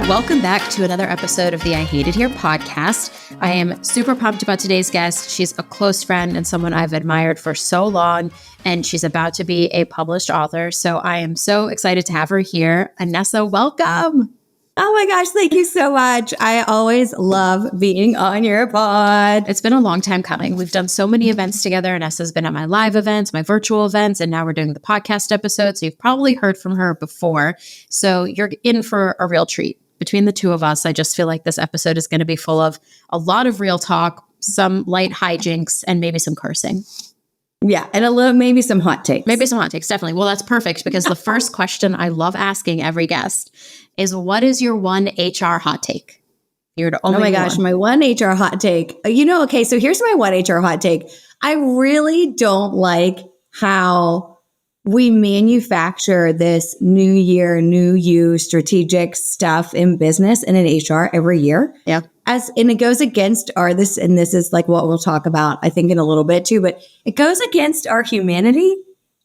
Welcome back to another episode of the I Hate It Here podcast. I am super pumped about today's guest. She's a close friend and someone I've admired for so long, and she's about to be a published author. So I am so excited to have her here. Anessa, welcome. Oh my gosh, thank you so much. I always love being on your pod. It's been a long time coming. We've done so many events together. Anessa's been at my live events, my virtual events, and now we're doing the podcast episode. So you've probably heard from her before. So you're in for a real treat. Between the two of us, I just feel like this episode is going to be full of a lot of real talk, some light hijinks, and maybe some cursing. Yeah, and a little, maybe some hot takes. Maybe some hot takes, definitely. Well, that's perfect because the first question I love asking every guest is, what is your one HR hot take? You're the only Oh my gosh, my one HR hot take. Okay, so here's my one HR hot take. I really don't like how we manufacture this new year, new you strategic stuff in business and in HR every year. Yeah. And it goes against this is like what we'll talk about, I think, in a little bit too, but it goes against our humanity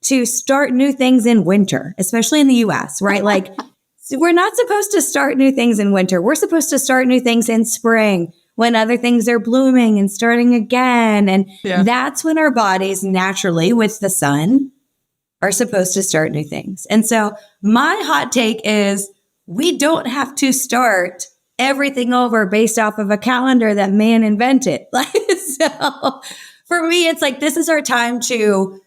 to start new things in winter, especially in the US, right? Like we're not supposed to start new things in winter. We're supposed to start new things in spring when other things are blooming and starting again. And that's when our bodies naturally, with the sun, are supposed to start new things. And so my hot take is we don't have to start everything over based off of a calendar that man invented. So for me, it's like, this is our time to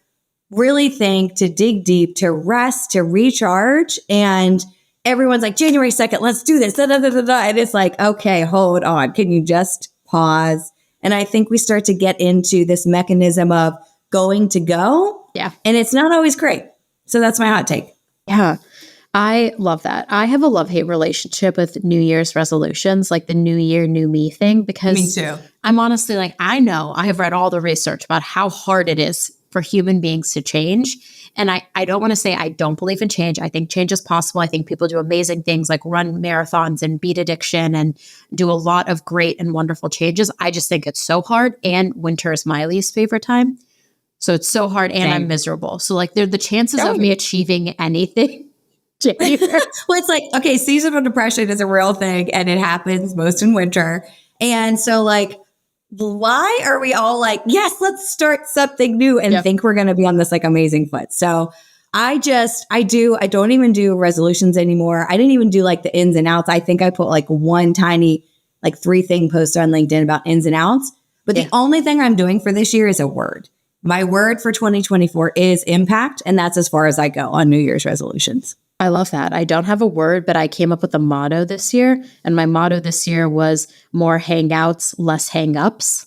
really think, to dig deep, to rest, to recharge. And everyone's like, January 2nd, let's do this. Da, da, da, da, da. And it's like, okay, hold on. Can you just pause? And I think we start to get into this mechanism of going to go. Yeah. And it's not always great. So that's my hot take. Yeah. I love that. I have a love-hate relationship with New Year's resolutions, like the new year, new me thing, because Me too. I'm honestly like, I know I have read all the research about how hard it is for human beings to change. And I don't want to say I don't believe in change. I think change is possible. I think people do amazing things like run marathons and beat addiction and do a lot of great and wonderful changes. I just think it's so hard. And winter is my least favorite time. So it's so hard and I'm miserable. So like the chances of me achieving anything. Well, it's like, okay, seasonal depression is a real thing and it happens most in winter. And so like, why are we all like, yes, let's start something new and think we're going to be on this like amazing foot. So I don't even do resolutions anymore. I didn't even do like the ins and outs. I think I put like one tiny, like 3-thing post on LinkedIn about ins and outs. But the only thing I'm doing for this year is a word. My word for 2024 is impact. And that's as far as I go on New Year's resolutions. I love that. I don't have a word, but I came up with a motto this year. And my motto this year was more hangouts, less hang-ups.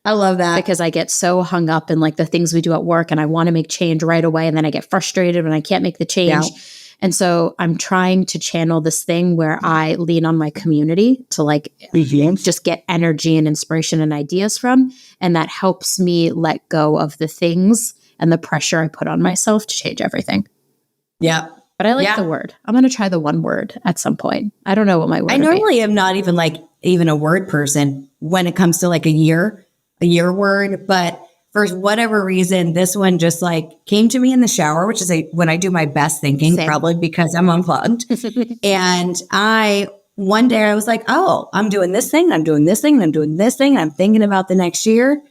I love that. Because I get so hung up in like the things we do at work and I want to make change right away. And then I get frustrated when I can't make the change. Yeah. And so I'm trying to channel this thing where I lean on my community to like just get energy and inspiration and ideas from. And that helps me let go of the things and the pressure I put on myself to change everything. Yeah. But I like the word. I'm going to try the one word at some point. I don't know what my word is. I normally am not even like even a word person when it comes to like a year word. But for whatever reason, this one just like came to me in the shower, which is when I do my best thinking, probably because I'm unplugged. And one day I was like, oh, I'm doing this thing. I'm doing this thing. And I'm doing this thing. And I'm thinking about the next year.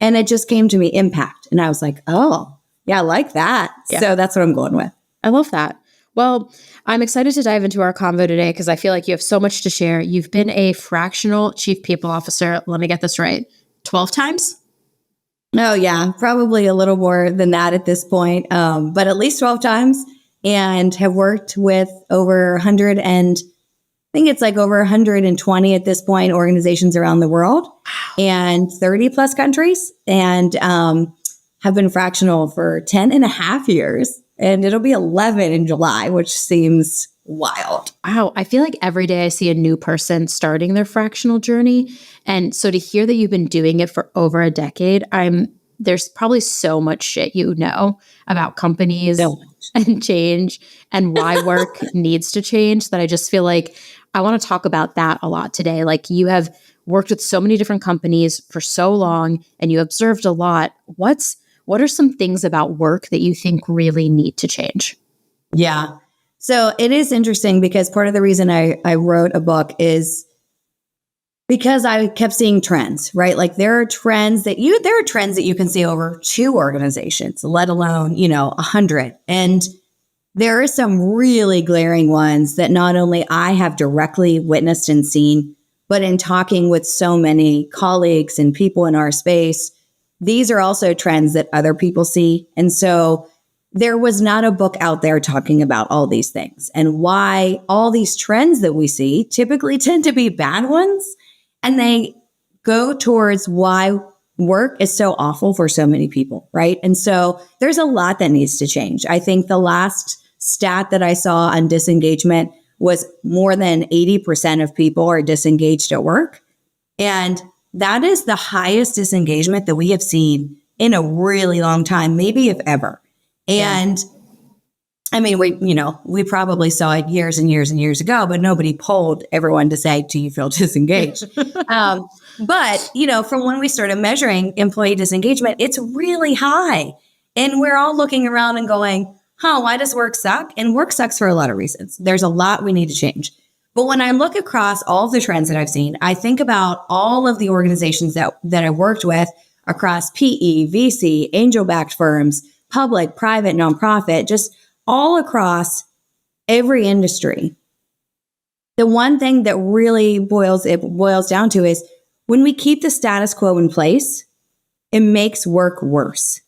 And it just came to me, impact. And I was like, oh, yeah, I like that. Yeah. So that's what I'm going with. I love that. Well, I'm excited to dive into our convo today because I feel like you have so much to share. You've been a Fractional Chief People Officer. Let me get this right. 12 times? Oh, yeah. Probably a little more than that at this point, but at least 12 times, and have worked with over 100 and I think it's like over 120 at this point, organizations around the world and 30 plus countries, and have been fractional for 10 and a half years. And it'll be 11 in July, which seems wild. Wow. I feel like every day I see a new person starting their fractional journey. And so to hear that you've been doing it for over a decade, there's probably so much shit you know about companies and change and why work needs to change that I just feel like I want to talk about that a lot today. Like, you have worked with so many different companies for so long and you observed a lot. What are some things about work that you think really need to change? Yeah. So it is interesting because part of the reason I wrote a book is because I kept seeing trends, right? Like there are trends that you can see over 2 organizations, let alone, 100. And there are some really glaring ones that not only I have directly witnessed and seen, but in talking with so many colleagues and people in our space, these are also trends that other people see. And so there was not a book out there talking about all these things and why all these trends that we see typically tend to be bad ones. And they go towards why work is so awful for so many people, right? And so there's a lot that needs to change. I think the last stat that I saw on disengagement was more than 80% of people are disengaged at work. And that is the highest disengagement that we have seen in a really long time, maybe if ever. And I mean, we probably saw it years and years and years ago, but nobody polled everyone to say, do you feel disengaged? But, from when we started measuring employee disengagement, it's really high. And we're all looking around and going, why does work suck? And work sucks for a lot of reasons. There's a lot we need to change. But when I look across all of the trends that I've seen, I think about all of the organizations that I worked with across PE, VC, angel-backed firms, public, private, nonprofit, just all across every industry. The one thing that really boils down to is when we keep the status quo in place, it makes work worse.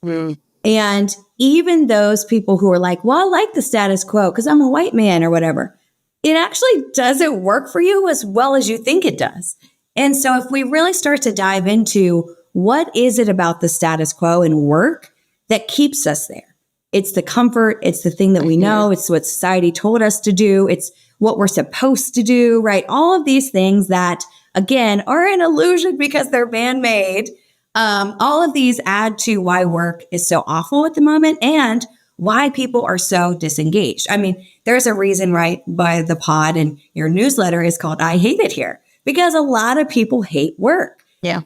And even those people who are like, well, I like the status quo because I'm a white man or whatever, it actually doesn't work for you as well as you think it does. And so if we really start to dive into what is it about the status quo and work that keeps us there? It's the comfort. It's the thing that we know. It's what society told us to do. It's what we're supposed to do, right? All of these things that, again, are an illusion because they're man-made. All of these add to why work is so awful at the moment and why people are so disengaged. I mean, there's a reason, right, by the pod and your newsletter is called I Hate It Here because a lot of people hate work. Yeah.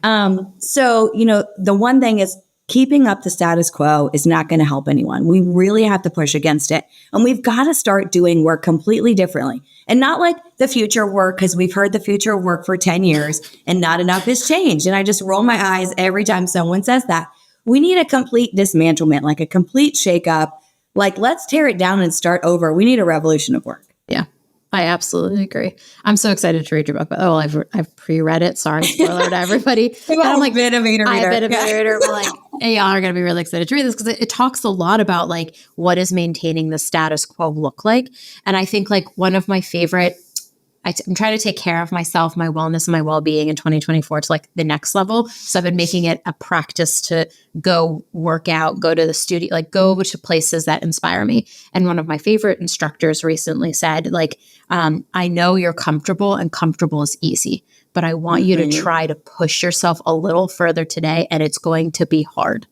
So, the one thing is keeping up the status quo is not going to help anyone. We really have to push against it. And we've got to start doing work completely differently. And not like the future of work, because we've heard the future of work for 10 years and not enough has changed. And I just roll my eyes every time someone says that. We need a complete dismantlement, like a complete shakeup. Like, let's tear it down and start over. We need a revolution of work. Yeah, I absolutely agree. I'm so excited to read your book. Oh, I've pre-read it. Sorry, spoiler to everybody. I'm like, bit of a reader. But like, hey, y'all are going to be really excited to read this because it talks a lot about like what does maintaining the status quo look like. And I think like one of my favorite, I'm trying to take care of myself, my wellness and my well-being in 2024 to like the next level. So I've been making it a practice to go work out, go to the studio, like go to places that inspire me. And one of my favorite instructors recently said, like, I know you're comfortable and comfortable is easy, but I want you to try to push yourself a little further today and it's going to be hard.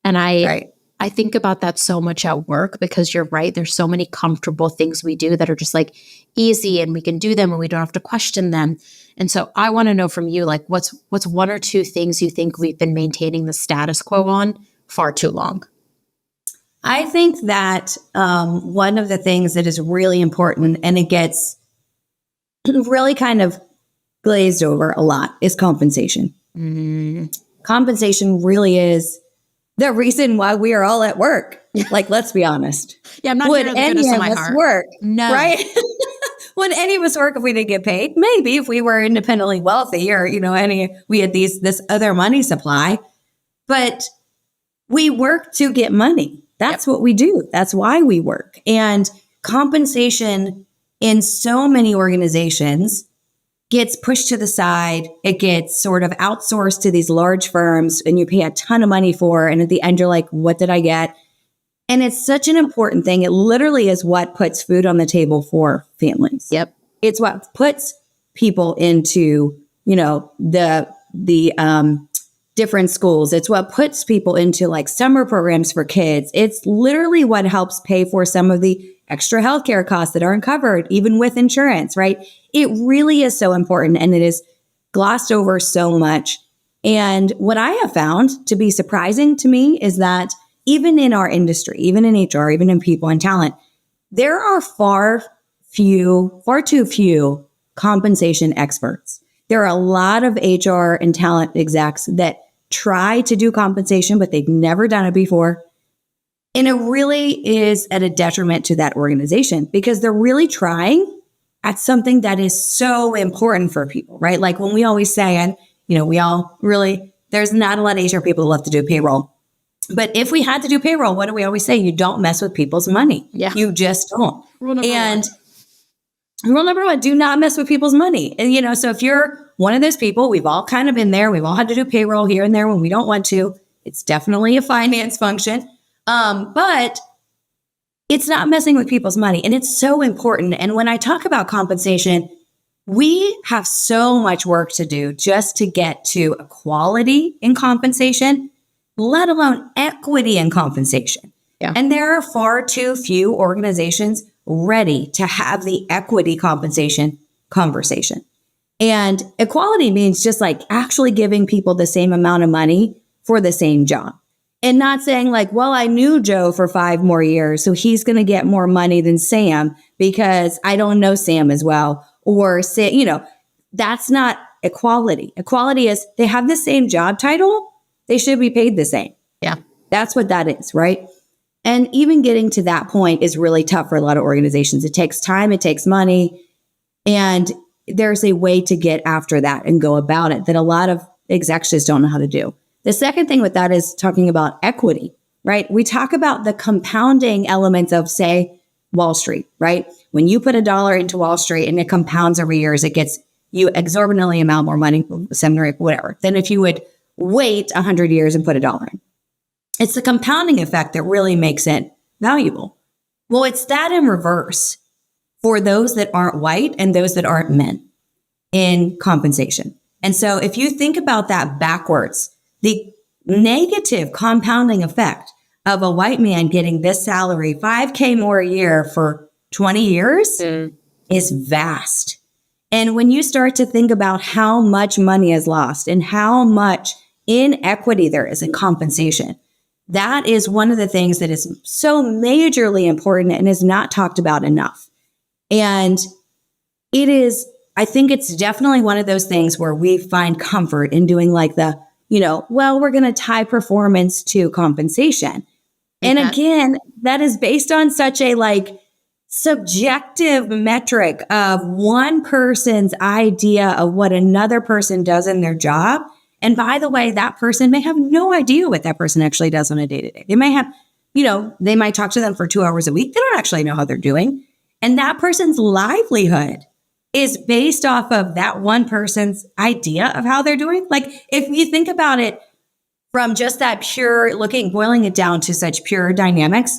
And I think about that so much at work because you're right. There's so many comfortable things we do that are just like easy and we can do them and we don't have to question them. And so I want to know from you, like, what's one or two things you think we've been maintaining the status quo on far too long? I think that one of the things that is really important and it gets really kind of glazed over a lot is compensation. Compensation really is the reason why we are all at work. Like, let's be honest. Yeah, I'm not Would here to any of my us heart. work? No. Right? Would any of us work if we didn't get paid? Maybe if we were independently wealthy or, we had this other money supply. But we work to get money. That's what we do. That's why we work. And compensation in so many organizations gets pushed to the side. It gets sort of outsourced to these large firms and you pay a ton of money for. And at the end, you're like, what did I get? And it's such an important thing. It literally is what puts food on the table for families. Yep. It's what puts people into, the different schools. It's what puts people into like summer programs for kids. It's literally what helps pay for some of the extra healthcare costs that aren't covered, even with insurance, right? It really is so important and it is glossed over so much. And what I have found to be surprising to me is that even in our industry, even in HR, even in people and talent, there are far too few compensation experts. There are a lot of HR and talent execs that try to do compensation, but they've never done it before. And it really is at a detriment to that organization because they're really trying at something that is so important for people, right? Like when we always say, and we all really, there's not a lot of HR people that love to do payroll. But if we had to do payroll, what do we always say? You don't mess with people's money. Yeah. You just don't. Rule number one. Rule number one, do not mess with people's money. And, so if you're one of those people, we've all kind of been there. We've all had to do payroll here and there when we don't want to. It's definitely a finance function. But it's not messing with people's money. And it's so important. And when I talk about compensation, we have so much work to do just to get to equality in compensation, let alone equity in compensation. Yeah. And there are far too few organizations ready to have the equity compensation conversation. And equality means just like actually giving people the same amount of money for the same job. And not saying like, well, I knew Joe for 5 more years, so he's going to get more money than Sam because I don't know Sam as well. Or say, that's not equality. Equality is they have the same job title. They should be paid the same. Yeah. That's what that is, right? And even getting to that point is really tough for a lot of organizations. It takes time, it takes money, and there's a way to get after that and go about it that a lot of execs just don't know how to do. The second thing with that is talking about equity, right? We talk about the compounding elements of, say, Wall Street, right? When you put $1 into Wall Street and it compounds every year, it gets you exorbitantly amount more money, 7 or 8, whatever, than if you would wait 100 years and put $1 in. It's the compounding effect that really makes it valuable. Well, it's that in reverse for those that aren't white and those that aren't men in compensation. And so if you think about that backwards, the negative compounding effect of a white man getting this salary, $5K more a year for 20 years is vast. And when you start to think about how much money is lost and how much inequity there is in compensation, that is one of the things that is so majorly important and is not talked about enough. And it is, I think it's definitely one of those things where we find comfort in doing like the, well, we're going to tie performance to compensation. And again, that is based on such a subjective metric of one person's idea of what another person does in their job. And by the way, that person may have no idea what that person actually does on a day-to-day. They may have, they might talk to them for 2 hours a week. They don't actually know how they're doing. And that person's livelihood is based off of that one person's idea of how they're doing. Like if you think about it from just that pure boiling it down to such pure dynamics,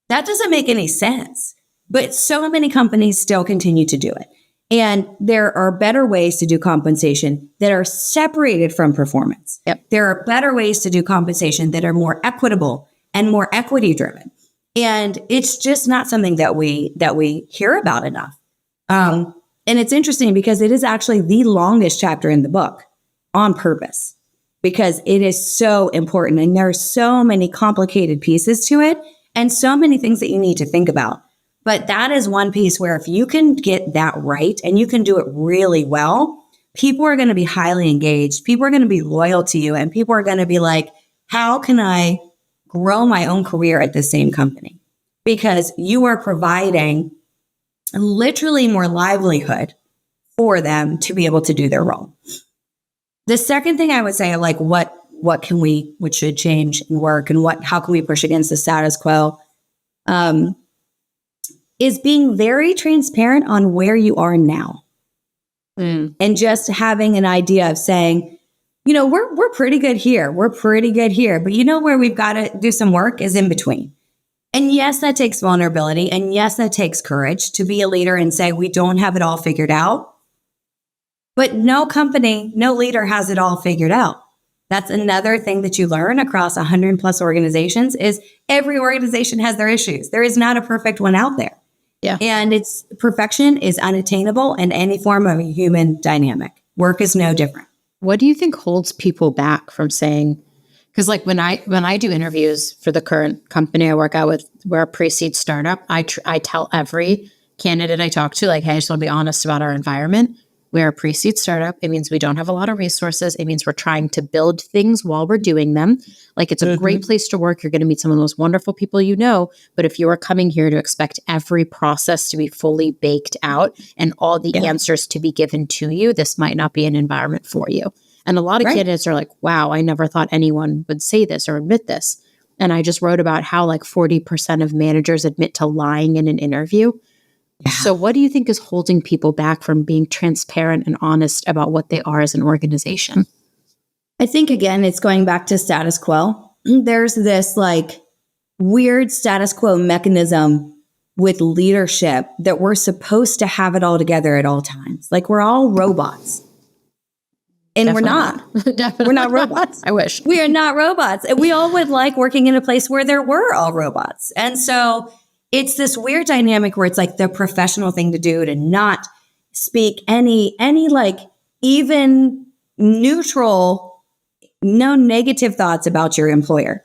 that doesn't make any sense. But so many companies still continue to do it. And there are better ways to do compensation that are separated from performance. Yep. There are better ways to do compensation that are more equitable and more equity driven. And it's just not something that we hear about enough. And it's interesting because it is actually the longest chapter in the book on purpose because it is so important. And there are so many complicated pieces to it and so many things that you need to think about. But that is one piece where if you can get that right and you can do it really well, people are going to be highly engaged. People are going to be loyal to you. And people are going to be like, how can I grow my own career at the same company? Because you are providing literally more livelihood for them to be able to do their role. The second thing I would say, like what should change and work and how can we push against the status quo, is being very transparent on where you are now. And just having an idea of saying, we're pretty good here. We're pretty good here. But where we've got to do some work is in between. And yes, that takes vulnerability. And yes, that takes courage to be a leader and say, we don't have it all figured out. But no company, no leader has it all figured out. That's another thing that you learn across 100 plus organizations is every organization has their issues. There is not a perfect one out there. Yeah. And perfection is unattainable in any form of a human dynamic. Work is no different. What do you think holds people back from saying, Because like when I do interviews for the current company I work out with, we're a pre-seed startup. I tell every candidate I talk to, like, hey, I just want to be honest about our environment. We're a pre-seed startup. It means we don't have a lot of resources. It means we're trying to build things while we're doing them. Like, it's a great place to work. You're going to meet some of the most wonderful people you know. But if you are coming here to expect every process to be fully baked out and all the answers to be given to you, this might not be an environment for you. And a lot of candidates are like, wow, I never thought anyone would say this or admit this. And I just wrote about how like 40% of managers admit to lying in an interview. Yeah. So what do you think is holding people back from being transparent and honest about what they are as an organization? I think, again, it's going back to status quo. There's this like weird status quo mechanism with leadership that we're supposed to have it all together at all times. Like, we're all robots. And Definitely we're not. Definitely We're not robots. I wish. We are not robots. And we all would like working in a place where there were all robots. And so it's this weird dynamic where it's like the professional thing to do to not speak any like even neutral, no negative thoughts about your employer.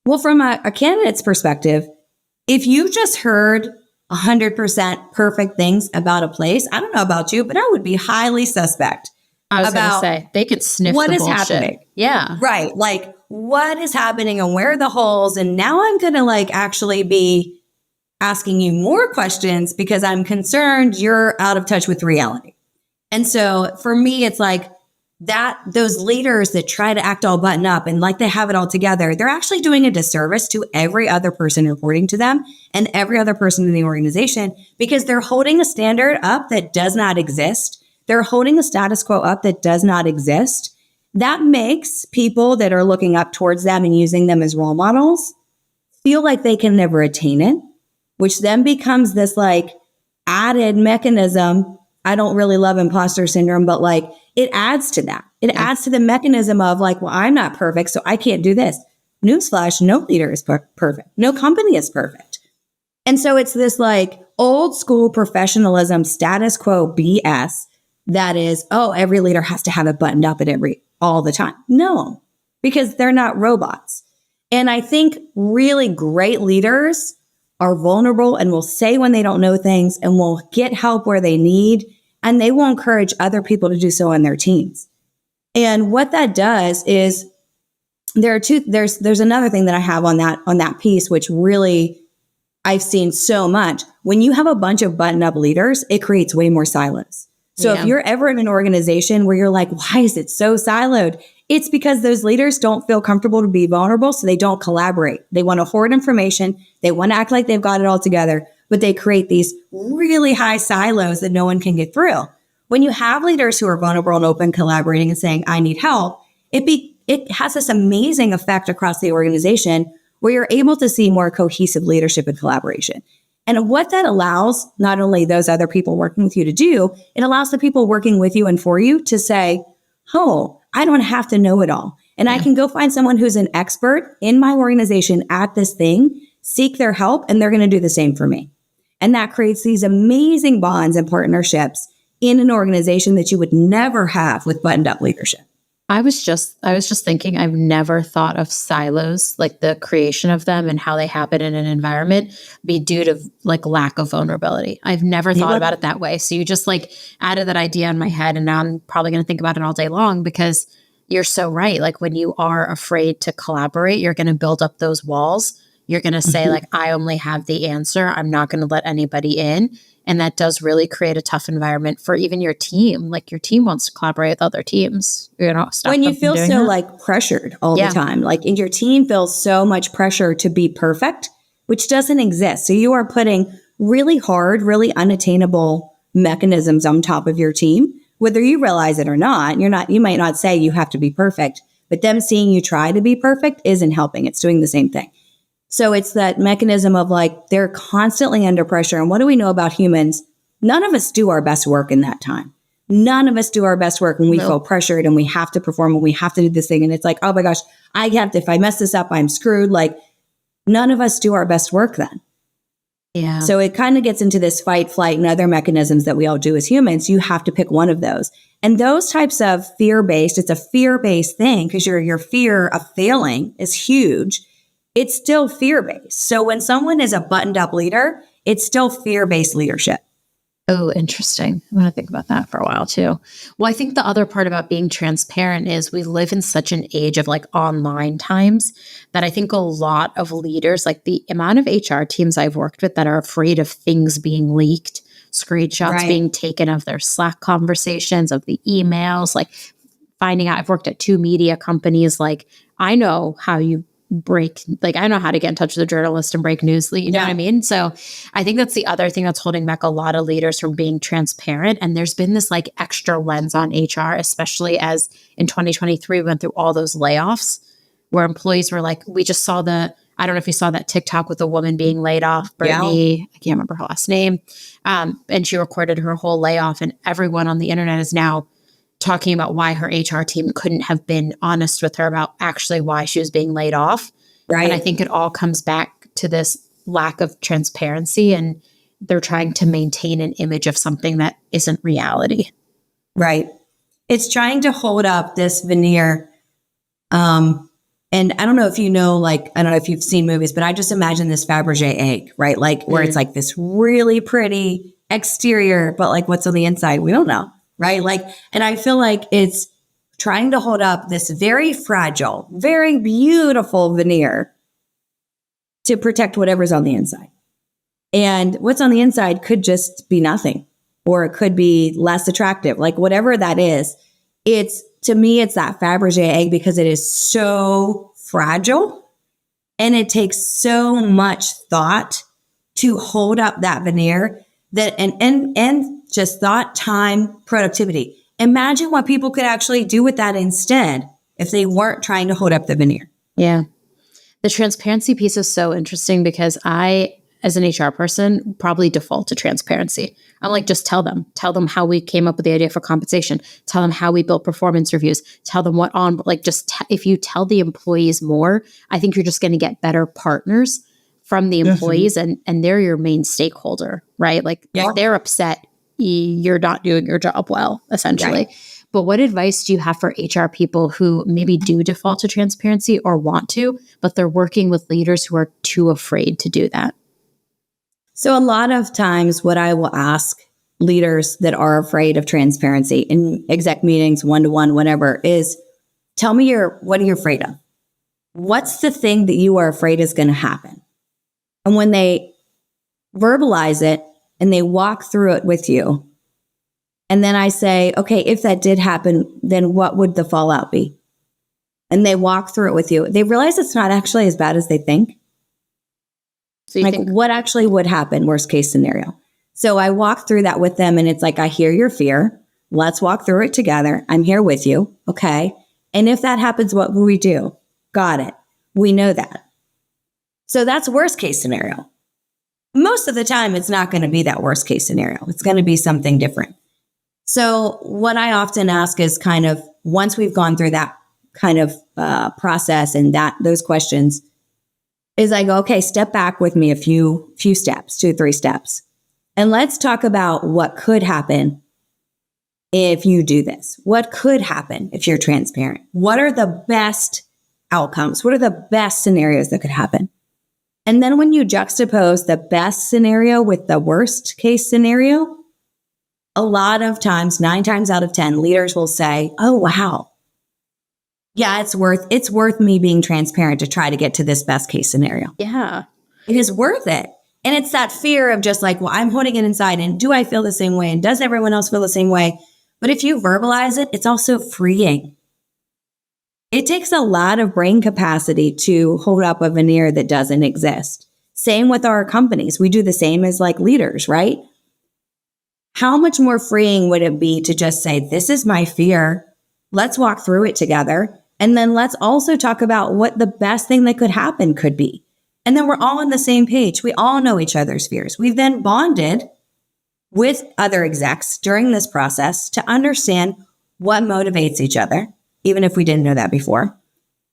Well, from a candidate's perspective, if you just heard 100% perfect things about a place, I don't know about you, but I would be highly suspect. I was going to say, they could sniff what the is bullshit. happening. Yeah. Right. Like, what is happening and where are the holes? And now I'm going to like actually be asking you more questions because I'm concerned you're out of touch with reality. And so for me, it's like that those leaders that try to act all buttoned up and like they have it all together, they're actually doing a disservice to every other person reporting to them and every other person in the organization because they're holding a standard up that does not exist. They're holding a status quo up that does not exist. That makes people that are looking up towards them and using them as role models feel like they can never attain it, which then becomes this like added mechanism. I don't really love imposter syndrome, but like it adds to that. It adds to the mechanism of like, well, I'm not perfect, so I can't do this. Newsflash, no leader is perfect. No company is perfect. And so it's this like old school professionalism, status quo BS that is, oh, every leader has to have it buttoned up at all the time. No, because they're not robots. And I think really great leaders are vulnerable and will say when they don't know things and will get help where they need. And they will encourage other people to do so on their teams. And what that does is there's another thing that I have on that piece, which really I've seen so much. When you have a bunch of button up leaders, it creates way more silos. So if you're ever in an organization where you're like, why is it so siloed? It's because those leaders don't feel comfortable to be vulnerable, so they don't collaborate. They want to hoard information. They want to act like they've got it all together, but they create these really high silos that no one can get through. When you have leaders who are vulnerable and open, collaborating and saying, I need help, it has this amazing effect across the organization where you're able to see more cohesive leadership and collaboration. And what that allows not only those other people working with you to do, it allows the people working with you and for you to say, oh, I don't have to know it all. And I can go find someone who's an expert in my organization at this thing, seek their help, and they're going to do the same for me. And that creates these amazing bonds and partnerships in an organization that you would never have with buttoned up leadership. I was just thinking, I've never thought of silos, like the creation of them and how they happen in an environment be due to like lack of vulnerability. I've never thought about it that way. So you just like added that idea in my head, and now I'm probably going to think about it all day long because you're so right. Like when you are afraid to collaborate, you're going to build up those walls. You're going to say like, I only have the answer. I'm not going to let anybody in. And that does really create a tough environment for even your team. Like your team wants to collaborate with other teams. When you feel so like pressured all the time, like and your team feels so much pressure to be perfect, which doesn't exist. So you are putting really hard, really unattainable mechanisms on top of your team, whether you realize it or not. You might not say you have to be perfect, but them seeing you try to be perfect isn't helping. It's doing the same thing. So it's that mechanism of like, they're constantly under pressure. And what do we know about humans? None of us do our best work in that time. None of us do our best work when we feel pressured and we have to perform and we have to do this thing. And it's like, oh my gosh, if I mess this up, I'm screwed. Like none of us do our best work then. Yeah. So it kind of gets into this fight, flight, and other mechanisms that we all do as humans. You have to pick one of those. And those types of fear-based, it's a fear-based thing because your fear of failing is huge. It's still fear-based. So when someone is a buttoned-up leader, it's still fear-based leadership. Oh, interesting. I'm going to think about that for a while too. Well, I think the other part about being transparent is we live in such an age of like online times that I think a lot of leaders, like the amount of HR teams I've worked with that are afraid of things being leaked, screenshots being taken of their Slack conversations, of the emails, like finding out. I've worked at 2 media companies. Like I know how you I know how to get in touch with a journalist and break news. You know what I mean? So I think that's the other thing that's holding back a lot of leaders from being transparent. And there's been this like extra lens on HR, especially as in 2023, we went through all those layoffs where employees were like, we just saw I don't know if you saw that TikTok with a woman being laid off, Brittany, I can't remember her last name. And she recorded her whole layoff, and everyone on the internet is now talking about why her HR team couldn't have been honest with her about actually why she was being laid off. Right. And I think it all comes back to this lack of transparency, and they're trying to maintain an image of something that isn't reality. Right. It's trying to hold up this veneer. And I don't know if you know, like, I don't know if you've seen movies, but I just imagine this Fabergé egg, right? Like where it's like this really pretty exterior, but like what's on the inside, we don't know. Right. Like, and I feel like it's trying to hold up this very fragile, very beautiful veneer to protect whatever's on the inside. And what's on the inside could just be nothing, or it could be less attractive. Like whatever that is, to me, it's that Fabergé egg because it is so fragile and it takes so much thought to hold up that veneer that, and just thought, time, productivity. Imagine what people could actually do with that instead if they weren't trying to hold up the veneer. Yeah. The transparency piece is so interesting because I, as an HR person, probably default to transparency. I'm like, just tell them how we came up with the idea for compensation, tell them how we built performance reviews, tell them what on, like if you tell the employees more, I think you're just going to get better partners from the employees, and they're your main stakeholder, right? Like if they're upset, you're not doing your job well, essentially. Right. But what advice do you have for HR people who maybe do default to transparency or want to, but they're working with leaders who are too afraid to do that? So a lot of times what I will ask leaders that are afraid of transparency in exec meetings, one-to-one, whatever, is tell me what are you afraid of? What's the thing that you are afraid is going to happen? And when they verbalize it and they walk through it with you, and then I say, okay, if that did happen, then what would the fallout be? And they walk through it with you. They realize it's not actually as bad as they think. So like what actually would happen, worst case scenario. So I walk through that with them, and it's like, I hear your fear. Let's walk through it together. I'm here with you. Okay. And if that happens, what will we do? Got it. We know that. So that's worst case scenario. Most of the time, it's not going to be that worst case scenario. It's going to be something different. So what I often ask is kind of, once we've gone through that kind of process and those questions, is I go, okay, step back with me a few steps, 2-3 steps. And let's talk about what could happen if you do this. What could happen if you're transparent? What are the best outcomes? What are the best scenarios that could happen? And then when you juxtapose the best scenario with the worst case scenario, a lot of times, 9 times out of 10, leaders will say, oh, wow. Yeah, it's worth me being transparent to try to get to this best case scenario. Yeah. It is worth it. And it's that fear of just like, well, I'm holding it inside, and do I feel the same way? And does everyone else feel the same way? But if you verbalize it, it's also freeing. It takes a lot of brain capacity to hold up a veneer that doesn't exist. Same with our companies. We do the same as like leaders, right? How much more freeing would it be to just say, this is my fear. Let's walk through it together. And then let's also talk about what the best thing that could happen could be. And then we're all on the same page. We all know each other's fears. We've then bonded with other execs during this process to understand what motivates each other, even if we didn't know that before.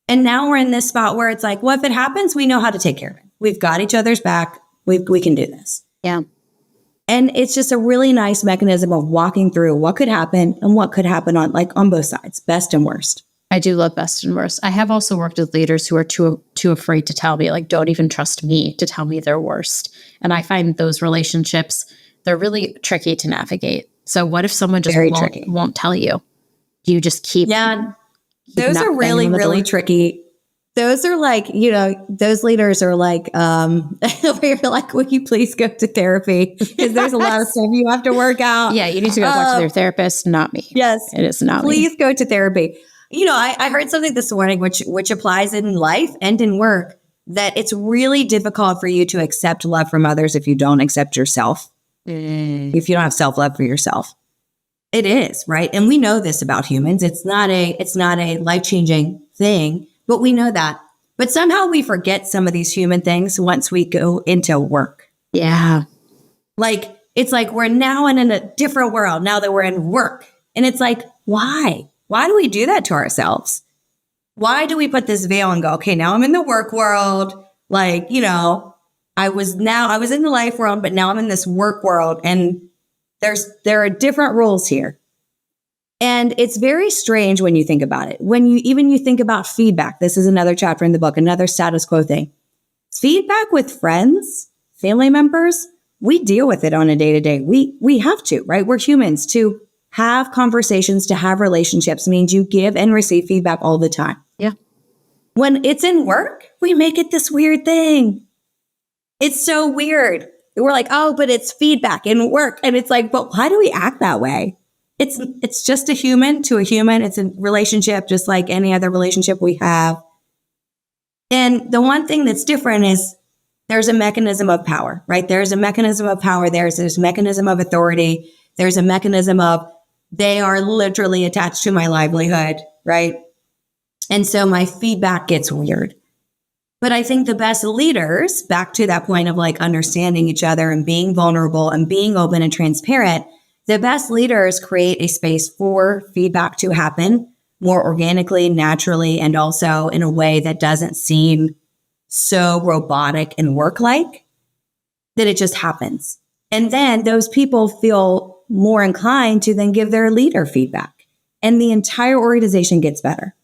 And now we're in this spot where it's like, well, if it happens, we know how to take care of it. We've got each other's back. We can do this. Yeah. And it's just a really nice mechanism of walking through what could happen and what could happen on both sides, best and worst. I do love best and worst. I have also worked with leaders who are too afraid to tell me, like, don't even trust me to tell me their worst. And I find those relationships, they're really tricky to navigate. So what if someone just won't tell you? Do you just keep? Yeah, those are really, really tricky. Those are like, those leaders are like, where you're like, will you please go to therapy? Because there's a lot of stuff you have to work out. Yeah, you need to go talk to their therapist, not me. Yes. It is not me. Please go to therapy. I heard something this morning, which applies in life and in work, that it's really difficult for you to accept love from others if you don't accept yourself. If you don't have self-love for yourself. It is, right? And we know this about humans. It's not a life-changing thing, but we know that. But somehow we forget some of these human things once we go into work. Yeah. Like, it's like we're now in a different world now that we're in work. And it's like, why? Why do we do that to ourselves? Why do we put this veil and go, okay, now I'm in the work world. Like, I was in the life world, but now I'm in this work world. And there are different rules here. And it's very strange when you think about it. When you think about feedback, this is another chapter in the book, another status quo thing. Feedback with friends, family members, we deal with it on a day-to-day. We have to, right? We're humans. To have conversations, to have relationships means you give and receive feedback all the time. Yeah. When it's in work, we make it this weird thing. It's so weird. We're like, oh, but it's feedback in work. And it's like, but why do we act that way? It's just a human to a human. It's a relationship, just like any other relationship we have. And the one thing that's different is there's a mechanism of power, right? There's a mechanism of power. There's this mechanism of authority. There's a mechanism of they are literally attached to my livelihood, right? And so my feedback gets weird. But I think the best leaders, back to that point of like understanding each other and being vulnerable and being open and transparent, the best leaders create a space for feedback to happen more organically, naturally, and also in a way that doesn't seem so robotic and work-like, that it just happens. And then those people feel more inclined to then give their leader feedback, and the entire organization gets better.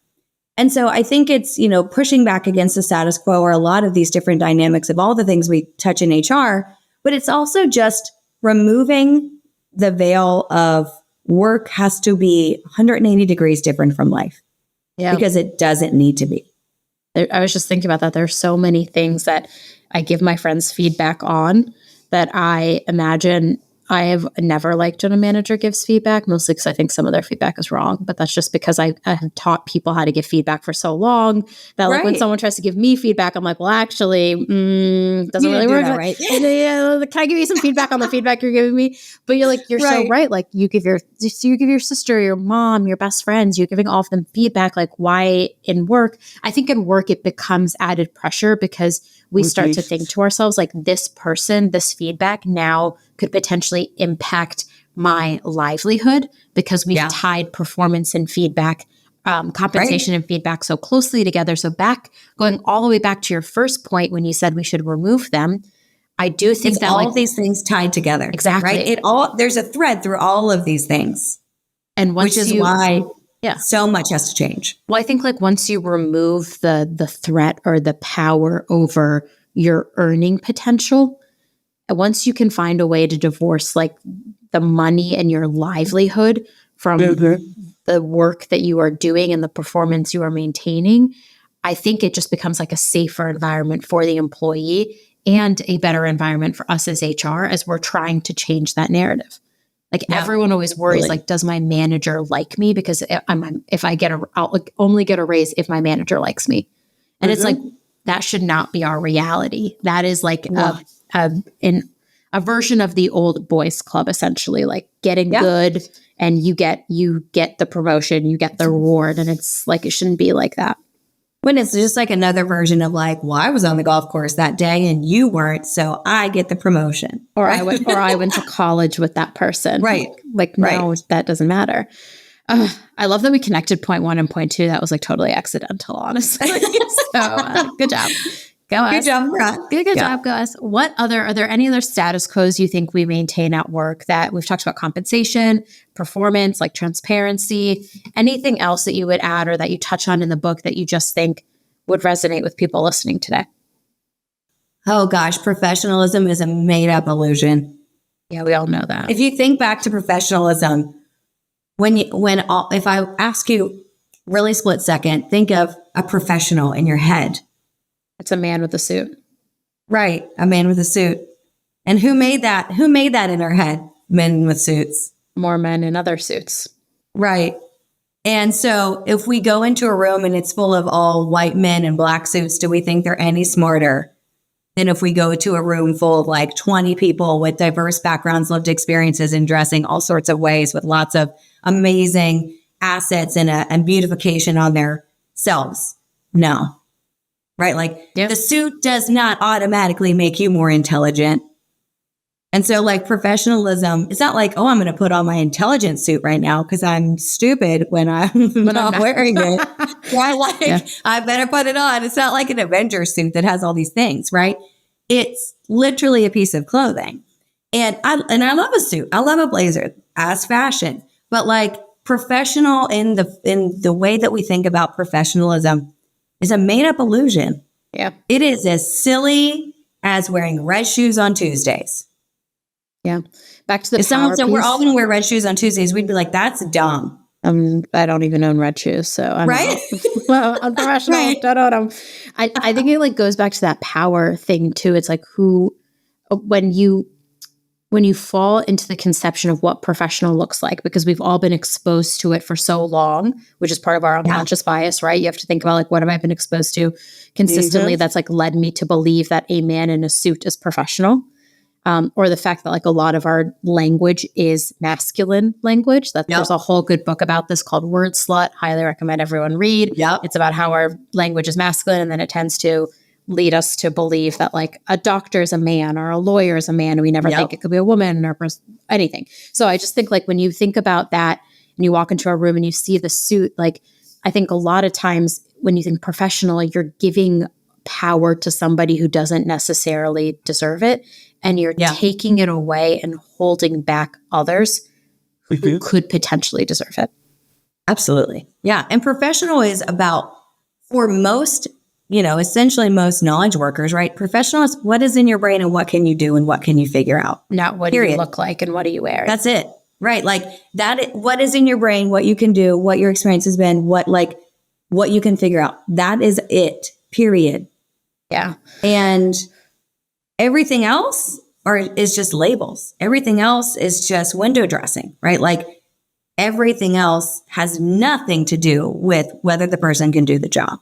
And so I think it's, pushing back against the status quo or a lot of these different dynamics of all the things we touch in HR, but it's also just removing the veil of work has to be 180 degrees different from life. Yeah. Because it doesn't need to be. I was just thinking about that. There's so many things that I give my friends feedback on that I imagine I have never liked when a manager gives feedback, mostly because I think some of their feedback is wrong. But that's just because I have taught people how to give feedback for so long that like when someone tries to give me feedback, I'm like, well, actually, doesn't really work. That, right? Can I give you some feedback on the feedback you're giving me? But you're like, you're so right. Like you give your sister, your mom, your best friends, you're giving all of them feedback. Like why in work? I think in work it becomes added pressure because we start to think to ourselves like this person, this feedback now could potentially impact my livelihood because we've tied performance and feedback, compensation and feedback so closely together. So going all the way back to your first point when you said we should remove them, I do think it's that all of these things tied together. Exactly. Right? There's a thread through all of these things. And which is why so much has to change. Well, I think like once you remove the threat or the power over your earning potential, once you can find a way to divorce like the money and your livelihood from the work that you are doing and the performance you are maintaining, I think it just becomes like a safer environment for the employee and a better environment for us as HR as we're trying to change that narrative. Like everyone always worries, like, does my manager like me? Because I'll only get a raise if my manager likes me. And it's like, that should not be our reality. That is like a version of the old boys club, essentially, like getting good and you get the promotion, you get the reward. And it's like, it shouldn't be like that. When it's just like another version of like, well, I was on the golf course that day and you weren't, so I get the promotion. Or I went to college with that person. Right. No, that doesn't matter. I love that we connected point 1 and point 2. That was like totally accidental, honestly. So good job. Go us. Good job, Brad. Good job, guys. Are there any other status quos you think we maintain at work that we've talked about compensation, performance, like transparency, anything else that you would add or that you touch on in the book that you just think would resonate with people listening today? Oh gosh, professionalism is a made up illusion. Yeah, we all know that. If you think back to professionalism, if I ask you really split second, think of a professional in your head. It's a man with a suit. Right. A man with a suit. And who made that? Who made that in our head? Men with suits. More men in other suits. Right. And so if we go into a room and it's full of all white men in black suits, do we think they're any smarter than if we go to a room full of like 20 people with diverse backgrounds, lived experiences, and dressing all sorts of ways with lots of amazing assets and beautification on their selves? No. Right? Like the suit does not automatically make you more intelligent. And so like professionalism, it's not like, oh, I'm going to put on my intelligent suit right now because I'm stupid when I'm not wearing it. I better put it on. It's not like an Avenger suit that has all these things, right? It's literally a piece of clothing. And I love a suit. I love a blazer as fashion, but like professional in the way that we think about professionalism is a made-up illusion. Yeah. It is as silly as wearing red shoes on Tuesdays. Yeah. Back to the if someone said we're all going to wear red shoes on Tuesdays, we'd be like, that's dumb. I don't even own red shoes, so I'm right. Well, unprofessional. Right. Don't own them. I think it like goes back to that power thing too. It's like when you fall into the conception of what professional looks like, because we've all been exposed to it for so long, which is part of our unconscious bias, right? You have to think about like, what have I been exposed to consistently that's like led me to believe that a man in a suit is professional. Or the fact that like a lot of our language is masculine language. There's a whole good book about this called Word Slut. Highly recommend everyone read. Yep. It's about how our language is masculine, and then it tends to lead us to believe that like a doctor is a man or a lawyer is a man, and we never think it could be a woman or anything. So I just think like when you think about that and you walk into a room and you see the suit, like I think a lot of times when you think professional, you're giving power to somebody who doesn't necessarily deserve it. And you're taking it away and holding back others who could potentially deserve it. Absolutely. Yeah. And professional is about, for most, essentially most knowledge workers, right? Professional is what is in your brain and what can you do and what can you figure out? Not what do you look like and what do you wear. That's it. Right. Like what is in your brain, what you can do, what your experience has been, what you can figure out. That is it, period. Yeah. And everything else is just labels. Everything else is just window dressing, right? Like everything else has nothing to do with whether the person can do the job.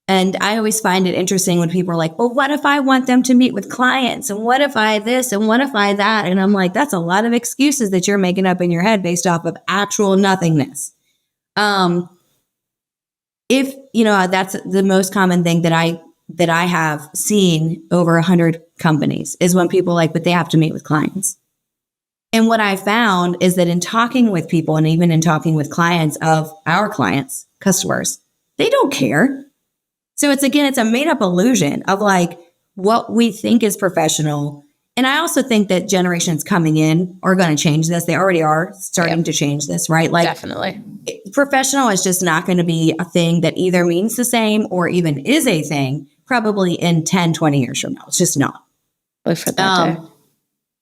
And I always find it interesting when people are like, well, what if I want them to meet with clients? And what if I this? And what if I that? And I'm like, that's a lot of excuses that you're making up in your head based off of actual nothingness. That's the most common thing that I have seen over 100 companies is when people are like, but they have to meet with clients. And what I found is that in talking with people and even in talking with clients of our clients, customers, they don't care. So it's a made up illusion of like what we think is professional. And I also think that generations coming in are going to change this. They already are starting to change this, right? Like definitely. Professional is just not going to be a thing that either means the same or even is a thing probably in 10, 20 years from now. It's just not. Look for that day.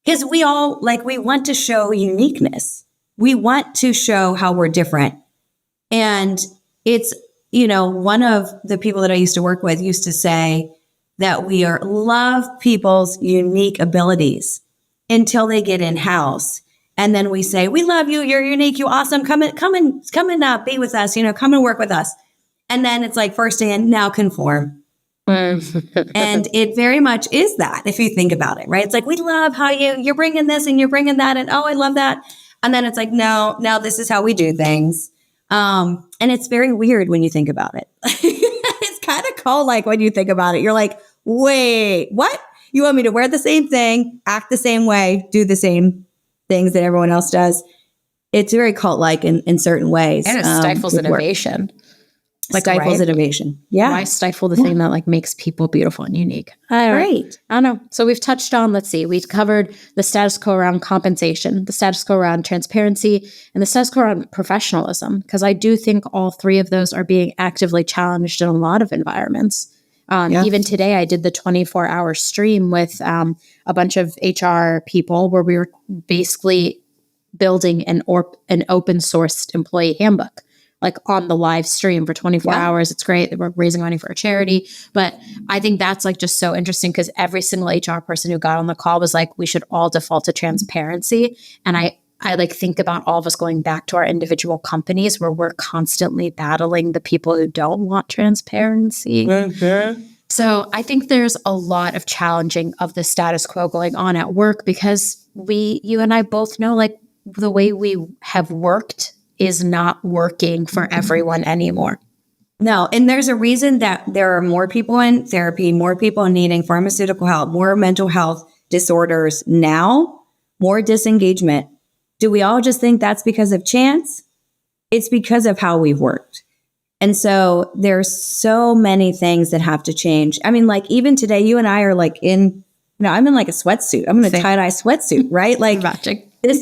Because we want to show uniqueness. We want to show how we're different. And it's, one of the people that I used to work with used to say that we love people's unique abilities until they get in-house. And then we say, we love you. You're unique. You awesome. Come and be with us. Come and work with us. And then it's like first in, now conform. And it very much is that if you think about it, right? It's like, we love how you're bringing this and you're bringing that. And oh, I love that. And then it's like, no, now this is how we do things. And it's very weird when you think about it. It's kind of cool. Like when you think about it, you're like, wait, what? You want me to wear the same thing, act the same way, do the same things that everyone else does? It's very cult-like in certain ways. And it stifles innovation. stifles innovation. Yeah. Why stifle the thing that like makes people beautiful and unique? I don't know. So we've touched on, let's see, we've covered the status quo around compensation, the status quo around transparency, and the status quo around professionalism, because I do think all three of those are being actively challenged in a lot of environments. Even today, I did the 24-hour stream with a bunch of HR people where we were basically building an open sourced employee handbook, like on the live stream for 24 hours. It's great. We're raising money for a charity. But I think that's like just so interesting because every single HR person who got on the call was like, we should all default to transparency. And I like think about all of us going back to our individual companies where we're constantly battling the people who don't want transparency. So I think there's a lot of challenging of the status quo going on at work because you and I both know like the way we have worked is not working for everyone anymore. No, and there's a reason that there are more people in therapy, more people needing pharmaceutical help, more mental health disorders now, more disengagement. Do we all just think that's because of chance? It's because of how we've worked. And so there's so many things that have to change. I mean, like even today, you and I are like I'm in like a sweatsuit. I'm in a tie-dye sweatsuit, right? Like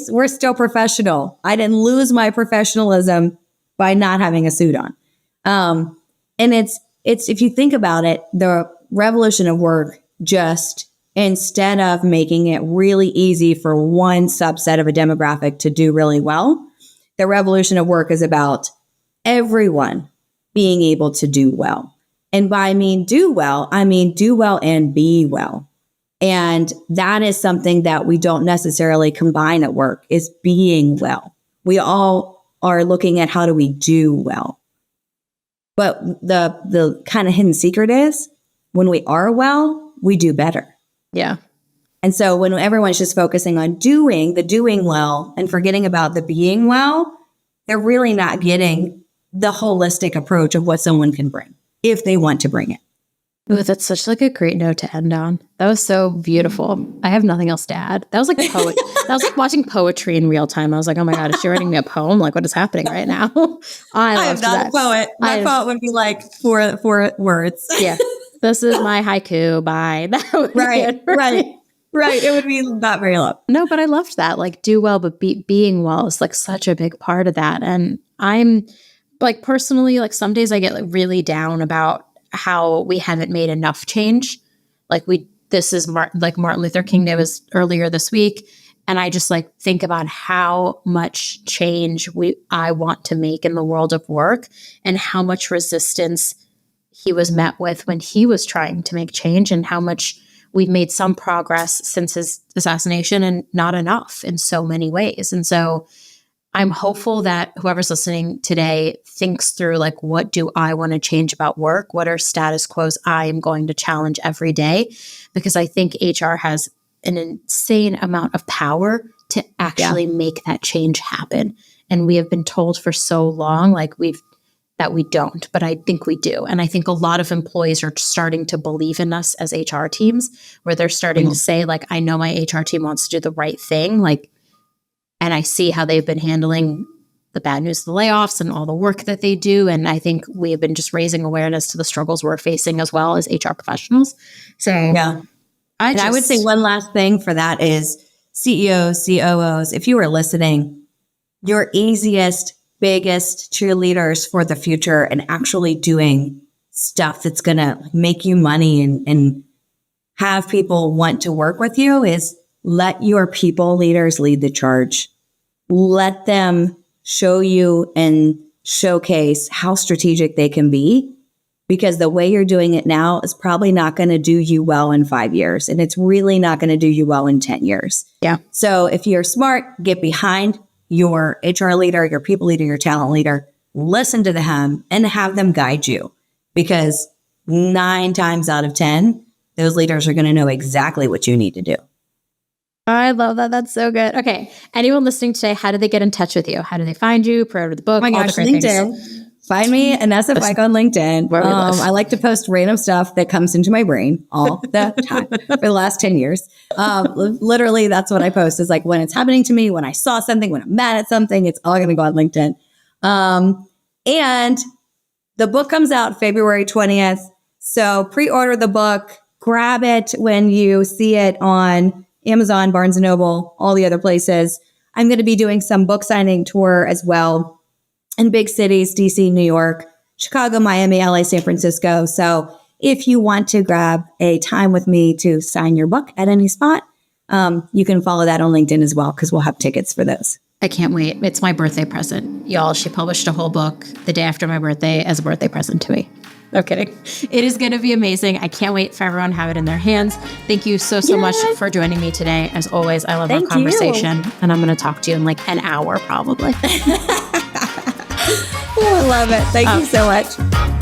we're still professional. I didn't lose my professionalism by not having a suit on. And it's if you think about it, the revolution of work just instead of making it really easy for one subset of a demographic to do really well, the revolution of work is about everyone being able to do well. And by do well and be well. And that is something that we don't necessarily combine at work is being well. We all are looking at how do we do well. But the kind of hidden secret is when we are well, we do better. Yeah. And so when everyone's just focusing on doing well and forgetting about the being well, they're really not getting the holistic approach of what someone can bring if they want to bring it. Ooh, that's such like a great note to end on. That was so beautiful. I have nothing else to add. That was like poetry. That was like watching poetry in real time. I was like, oh my God, is she writing me a poem? Like, what is happening right now? I am not a poet. My poet would be like four words. Yeah. This is my haiku by Right. It would be not very long. No, but I loved that. Like do well, but being well is like such a big part of that. And I'm like personally, like some days I get like really down about how we haven't made enough change. Like this is Martin Luther King Day was earlier this week. And I just like think about how much change I want to make in the world of work and how much resistance he was met with when he was trying to make change and how much we've made some progress since his assassination and not enough in so many ways. And so I'm hopeful that whoever's listening today thinks through like, what do I want to change about work? What are status quos I am going to challenge every day? Because I think HR has an insane amount of power to actually make that change happen. And we have been told for so long, like that we don't, but I think we do. And I think a lot of employees are starting to believe in us as HR teams, where they're starting to say like, I know my HR team wants to do the right thing. Like, and I see how they've been handling the bad news, the layoffs and all the work that they do. And I think we have been just raising awareness to the struggles we're facing as well as HR professionals. So I would say one last thing for that is CEOs, COOs, if you are listening, your easiest, biggest cheerleaders for the future and actually doing stuff that's going to make you money and have people want to work with you is let your people leaders lead the charge. Let them show you and showcase how strategic they can be, because the way you're doing it now is probably not going to do you well in 5 years. And it's really not going to do you well in 10 years. Yeah. So if you're smart, get behind your HR leader, your people leader, your talent leader, listen to them and have them guide you, because 9 times out of 10, those leaders are going to know exactly what you need to do. I love that. That's so good. Okay. Anyone listening today, how do they get in touch with you? How do they find you? Pre-order the book? Oh my gosh, LinkedIn. Find me, Anessa Fike on LinkedIn. I like to post random stuff that comes into my brain all the time for the last 10 years. Literally, that's what I post is like when it's happening to me, when I saw something, when I'm mad at something, it's all going to go on LinkedIn. And The book comes out February 20th. So pre-order the book, grab it when you see it on Amazon, Barnes & Noble, all the other places. I'm going to be doing some book signing tour as well in big cities, DC, New York, Chicago, Miami, LA, San Francisco. So if you want to grab a time with me to sign your book at any spot, you can follow that on LinkedIn as well, because we'll have tickets for those. I can't wait. It's my birthday present. Y'all, she published a whole book the day after my birthday as a birthday present to me. No kidding. It is going to be amazing. I can't wait for everyone to have it in their hands. Thank you so much for joining me today. As always, I love our conversation. And I'm going to talk to you in like an hour probably. Oh, I love it. Thank you so much.